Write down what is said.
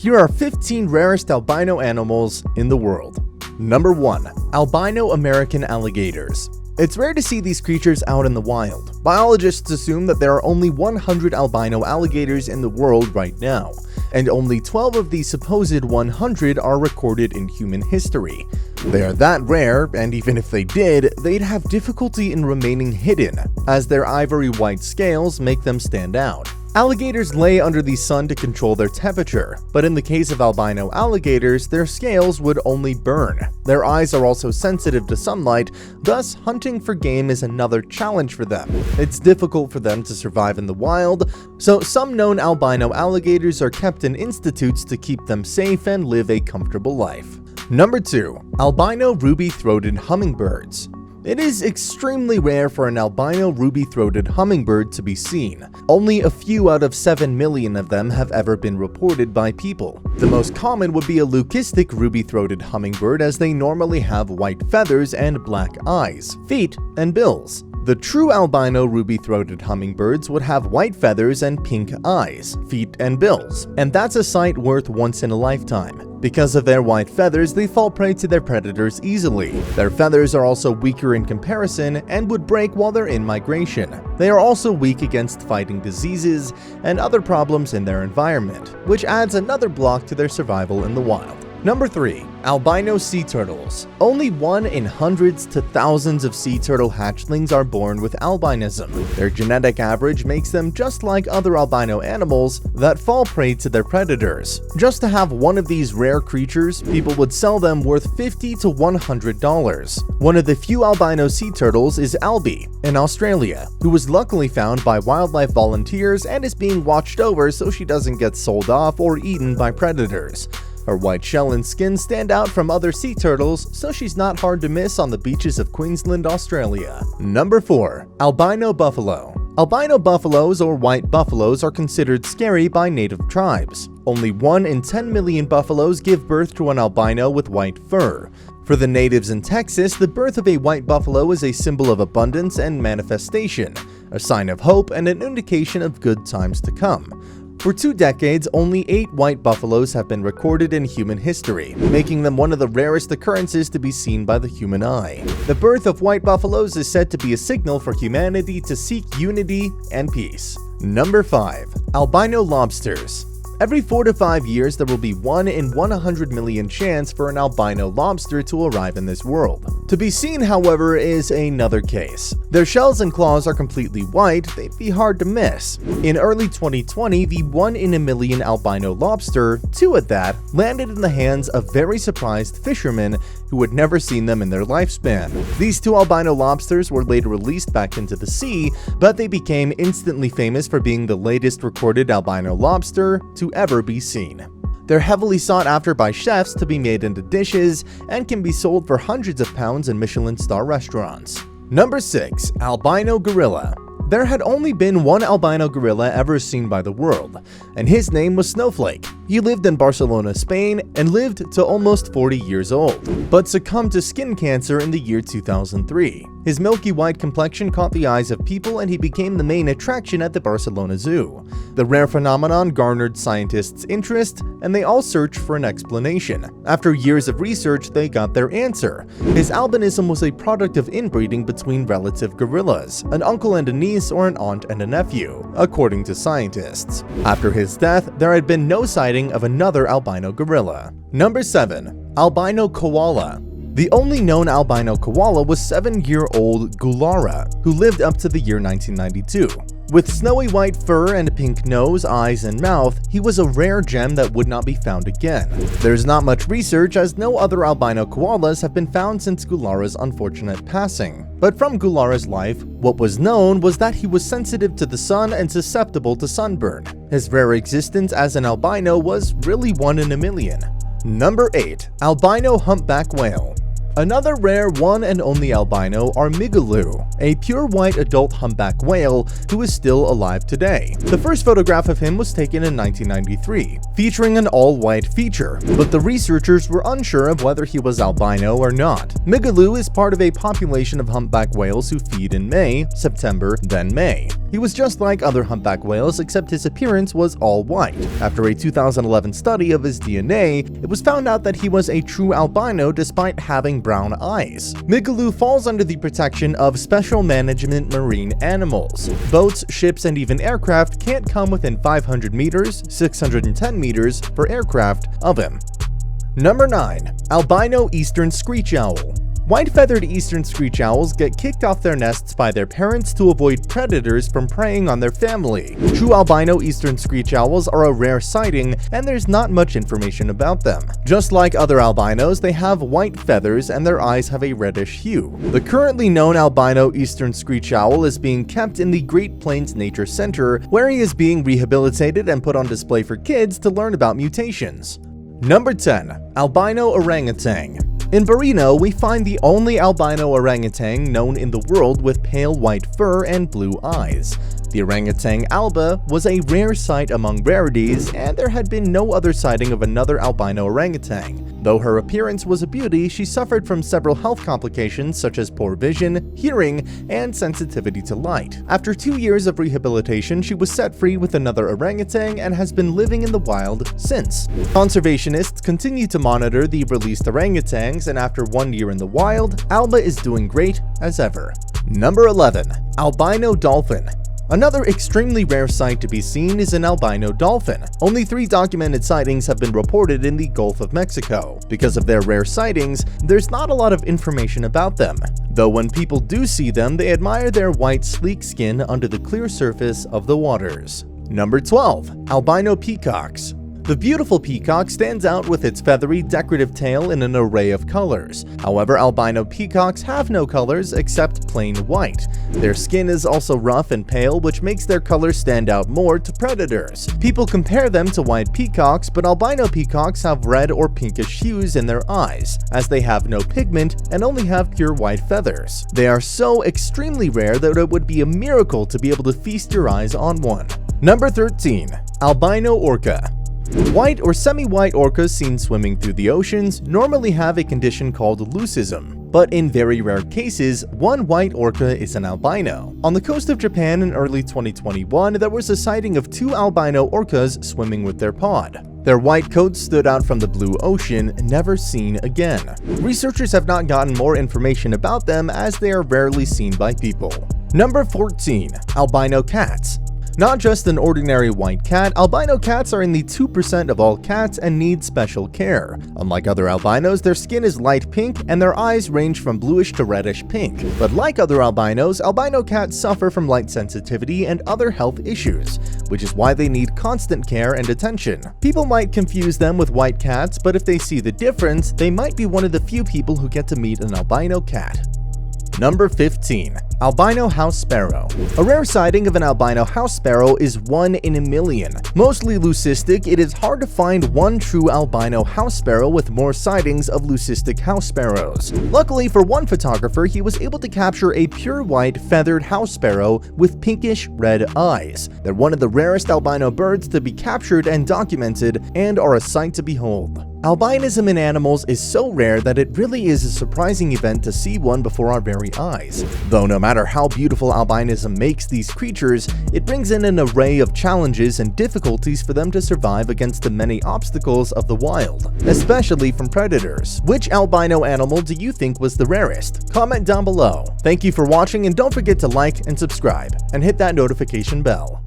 Here are 15 rarest albino animals in the world. Number 1. Albino American alligators. It's rare to see these creatures out in the wild. Biologists assume that there are only 100 albino alligators in the world right now, and only 12 of the supposed 100 are recorded in human history. They are that rare, and even if they did, they'd have difficulty in remaining hidden, as their ivory white scales make them stand out. Alligators lay under the sun to control their temperature, but in the case of albino alligators, their scales would only burn. Their eyes are also sensitive to sunlight, thus hunting for game is another challenge for them. It's difficult for them to survive in the wild, so some known albino alligators are kept in institutes to keep them safe and live a comfortable life. Number 2. Albino ruby-throated hummingbirds. It is extremely rare for an albino ruby-throated hummingbird to be seen. Only a few out of 7 million of them have ever been reported by people. The most common would be a leucistic ruby-throated hummingbird, as they normally have white feathers and black eyes, feet, and bills. The true albino ruby-throated hummingbirds would have white feathers and pink eyes, feet, and bills, and that's a sight worth once in a lifetime. Because of their white feathers, they fall prey to their predators easily. Their feathers are also weaker in comparison and would break while they're in migration. They are also weak against fighting diseases and other problems in their environment, which adds another block to their survival in the wild. Number 3. Albino sea turtles. Only 1 in hundreds to thousands of sea turtle hatchlings are born with albinism. Their genetic average makes them just like other albino animals that fall prey to their predators. Just to have one of these rare creatures, people would sell them worth $50 to $100. One of the few albino sea turtles is Albie in Australia, who was luckily found by wildlife volunteers and is being watched over so she doesn't get sold off or eaten by predators. Her white shell and skin stand out from other sea turtles, so she's not hard to miss on the beaches of Queensland, Australia. Number 4. Albino buffalo. Albino buffaloes, or white buffaloes, are considered scary by native tribes. Only 1 in 10 million buffaloes give birth to an albino with white fur. For the natives in Texas, the birth of a white buffalo is a symbol of abundance and manifestation, a sign of hope and an indication of good times to come. For 2 decades, only 8 white buffaloes have been recorded in human history, making them one of the rarest occurrences to be seen by the human eye. The birth of white buffaloes is said to be a signal for humanity to seek unity and peace. Number 5. Albino lobsters. Every 4 to 5 years, there will be 1 in 100 million chance for an albino lobster to arrive in this world. To be seen, however, is another case. Their shells and claws are completely white, they'd be hard to miss. In early 2020, the 1 in a million albino lobster, 2 at that, landed in the hands of very surprised fishermen who had never seen them in their lifespan. These 2 albino lobsters were later released back into the sea, but they became instantly famous for being the latest recorded albino lobster to ever be seen. They're heavily sought after by chefs to be made into dishes and can be sold for hundreds of pounds in Michelin star restaurants. Number 6. Albino gorilla. There had only been 1 albino gorilla ever seen by the world, and his name was Snowflake. He lived in Barcelona, Spain, and lived to almost 40 years old, but succumbed to skin cancer in the year 2003. His milky white complexion caught the eyes of people and he became the main attraction at the Barcelona Zoo. The rare phenomenon garnered scientists' interest, and they all searched for an explanation. After years of research, they got their answer. His albinism was a product of inbreeding between relative gorillas, an uncle and a niece or an aunt and a nephew, according to scientists. After his death, there had been no sighting of another albino gorilla. Number 7. Albino koala. The only known albino koala was 7-year-old Gulara, who lived up to the year 1992. With snowy white fur and a pink nose, eyes, and mouth, he was a rare gem that would not be found again. There's not much research, as no other albino koalas have been found since Gulara's unfortunate passing. But from Gulara's life, what was known was that he was sensitive to the sun and susceptible to sunburn. His rare existence as an albino was really 1 in a million. Number 8. Albino humpback whale. Another rare one and only albino are migaloo, a pure white adult humpback whale who is still alive today. The first photograph of him was taken in 1993, featuring an all-white feature, but the researchers were unsure of whether he was albino or not. Migaloo is part of a population of humpback whales who feed in May, September, then May. He was just like other humpback whales, except his appearance was all white. After a 2011 study of his DNA, it was found out that he was a true albino despite having brown eyes. Migaloo falls under the protection of Special Management Marine Animals. Boats, ships, and even aircraft can't come within 500 meters, 610 meters for aircraft of him. Number 9. Albino Eastern Screech Owl. White-feathered eastern screech owls get kicked off their nests by their parents to avoid predators from preying on their family. True albino eastern screech owls are a rare sighting, and there's not much information about them. Just like other albinos, they have white feathers and their eyes have a reddish hue. The currently known albino eastern screech owl is being kept in the Great Plains Nature Center, where he is being rehabilitated and put on display for kids to learn about mutations. Number 10. Albino Orangutan. In Borneo, we find the only albino orangutan known in the world with pale white fur and blue eyes. The orangutan alba was a rare sight among rarities, and there had been no other sighting of another albino orangutan. Though her appearance was a beauty, she suffered from several health complications such as poor vision, hearing, and sensitivity to light. After 2 years of rehabilitation, she was set free with another orangutan and has been living in the wild since. Conservationists continue to monitor the released orangutans, and after 1 year in the wild, Alba is doing great as ever. Number 11. Albino Dolphin. Another extremely rare sight to be seen is an albino dolphin. Only 3 documented sightings have been reported in the Gulf of Mexico. Because of their rare sightings, there's not a lot of information about them. Though when people do see them, they admire their white, sleek skin under the clear surface of the waters. Number 12. Albino Peacocks. The beautiful peacock stands out with its feathery, decorative tail in an array of colors. However, albino peacocks have no colors except plain white. Their skin is also rough and pale, which makes their colors stand out more to predators. People compare them to white peacocks, but albino peacocks have red or pinkish hues in their eyes, as they have no pigment and only have pure white feathers. They are so extremely rare that it would be a miracle to be able to feast your eyes on one. Number 13. Albino Orca. White or semi-white orcas seen swimming through the oceans normally have a condition called leucism, but in very rare cases, one white orca is an albino. On the coast of Japan in early 2021, there was a sighting of 2 albino orcas swimming with their pod. Their white coats stood out from the blue ocean, never seen again. Researchers have not gotten more information about them as they are rarely seen by people. Number 14. Albino Cats. Not just an ordinary white cat, albino cats are in the 2% of all cats and need special care. Unlike other albinos, their skin is light pink and their eyes range from bluish to reddish pink. But like other albinos, albino cats suffer from light sensitivity and other health issues, which is why they need constant care and attention. People might confuse them with white cats, but if they see the difference, they might be one of the few people who get to meet an albino cat. Number 15. Albino house sparrow. A rare sighting of an albino house sparrow is 1 in a million. Mostly leucistic, it is hard to find one true albino house sparrow with more sightings of leucistic house sparrows. Luckily for one photographer, he was able to capture a pure white feathered house sparrow with pinkish-red eyes. They're one of the rarest albino birds to be captured and documented and are a sight to behold. Albinism in animals is so rare that it really is a surprising event to see one before our very eyes. Though no matter how beautiful albinism makes these creatures, it brings in an array of challenges and difficulties for them to survive against the many obstacles of the wild, especially from predators. Which albino animal do you think was the rarest? Comment down below. Thank you for watching, and don't forget to like and subscribe, and hit that notification bell.